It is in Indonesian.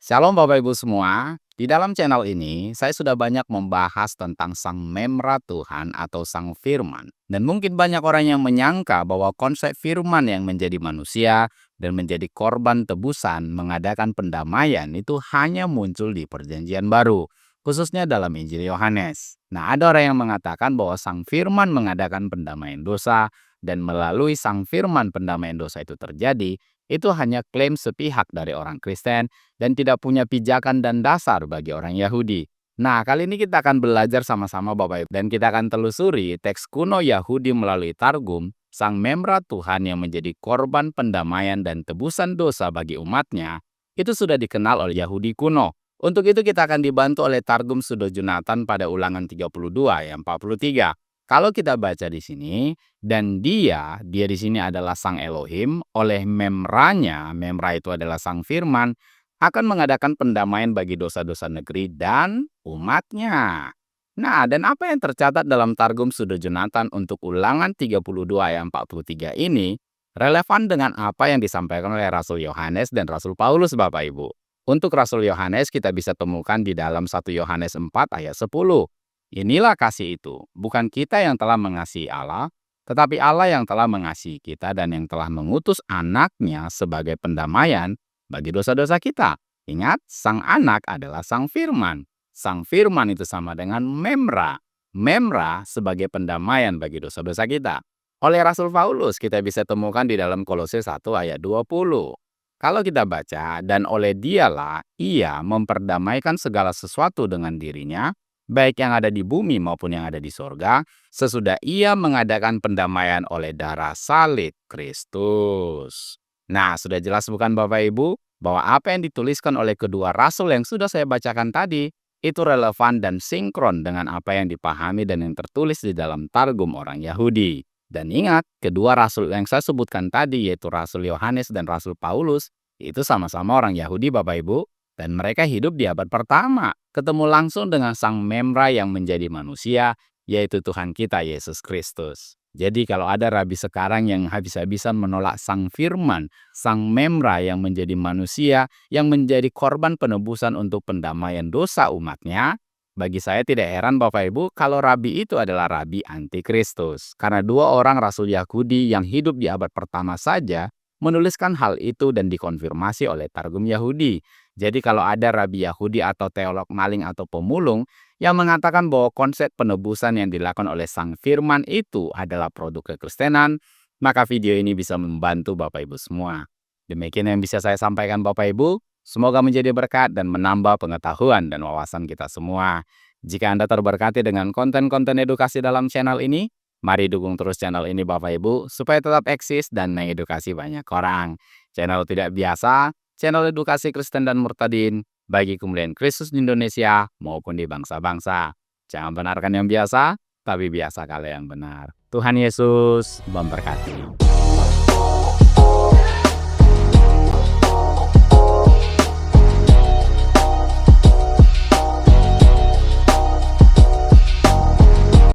Shalom Bapak Ibu semua. Di dalam channel ini, saya sudah banyak membahas tentang Sang Memra Tuhan atau Sang Firman. Dan mungkin banyak orang yang menyangka bahwa konsep firman yang menjadi manusia dan menjadi korban tebusan mengadakan pendamaian itu hanya muncul di perjanjian baru, khususnya dalam Injil Yohanes. Nah, ada orang yang mengatakan bahwa Sang Firman mengadakan pendamaian dosa, dan melalui Sang Firman pendamaian dosa itu terjadi, itu hanya klaim sepihak dari orang Kristen dan tidak punya pijakan dan dasar bagi orang Yahudi. Nah, kali ini kita akan belajar sama-sama Bapak Ibu, dan kita akan telusuri teks kuno Yahudi melalui Targum, Sang Memra Tuhan yang menjadi korban pendamaian dan tebusan dosa bagi umatnya, itu sudah dikenal oleh Yahudi kuno. Untuk itu kita akan dibantu oleh Targum Sudho Jonathan pada Ulangan 32 ayat 43. Kalau kita baca di sini, dan dia di sini adalah Sang Elohim, oleh Memranya, Memra itu adalah Sang Firman, akan mengadakan pendamaian bagi dosa-dosa negeri dan umatnya. Nah, dan apa yang tercatat dalam Targum Sudho Jonathan untuk Ulangan 32 ayat 43 ini relevan dengan apa yang disampaikan oleh Rasul Yohanes dan Rasul Paulus Bapak Ibu. Untuk Rasul Yohanes kita bisa temukan di dalam 1 Yohanes 4 ayat 10. Inilah kasih itu, bukan kita yang telah mengasihi Allah, tetapi Allah yang telah mengasihi kita dan yang telah mengutus anaknya sebagai pendamaian bagi dosa-dosa kita. Ingat, sang anak adalah Sang Firman. Sang Firman itu sama dengan Memra. Memra sebagai pendamaian bagi dosa-dosa kita. Oleh Rasul Paulus kita bisa temukan di dalam Kolose 1 ayat 20. Kalau kita baca, dan oleh dialah ia memperdamaikan segala sesuatu dengan dirinya, baik yang ada di bumi maupun yang ada di sorga, sesudah ia mengadakan pendamaian oleh darah salib Kristus. Nah, sudah jelas bukan Bapak Ibu, bahwa apa yang dituliskan oleh kedua rasul yang sudah saya bacakan tadi, itu relevan dan sinkron dengan apa yang dipahami dan yang tertulis di dalam Targum orang Yahudi. Dan ingat, kedua rasul yang saya sebutkan tadi, yaitu Rasul Yohanes dan Rasul Paulus, itu sama-sama orang Yahudi Bapak Ibu, dan mereka hidup di abad pertama, ketemu langsung dengan Sang Memra yang menjadi manusia, yaitu Tuhan kita Yesus Kristus. Jadi kalau ada rabi sekarang yang habis-habisan menolak Sang Firman, Sang Memra yang menjadi manusia, yang menjadi korban penebusan untuk pendamaian dosa umatnya, bagi saya tidak heran Bapak Ibu kalau rabi itu adalah rabi antikristus. Karena dua orang rasul Yahudi yang hidup di abad pertama saja menuliskan hal itu dan dikonfirmasi oleh Targum Yahudi. Jadi kalau ada rabi Yahudi atau teolog maling atau pemulung yang mengatakan bahwa konsep penebusan yang dilakukan oleh Sang Firman itu adalah produk kekristenan, maka video ini bisa membantu Bapak Ibu semua. Demikian yang bisa saya sampaikan Bapak Ibu. Semoga menjadi berkat dan menambah pengetahuan dan wawasan kita semua. Jika Anda terberkati dengan konten-konten edukasi dalam channel ini, mari dukung terus channel ini Bapak Ibu supaya tetap eksis dan mengedukasi banyak orang. Channel tidak biasa, channel edukasi Kristen dan murtadin bagi kemuliaan Kristus di Indonesia maupun di bangsa-bangsa. Jangan benarkan yang biasa, tapi biasa kalau yang benar. Tuhan Yesus memberkati.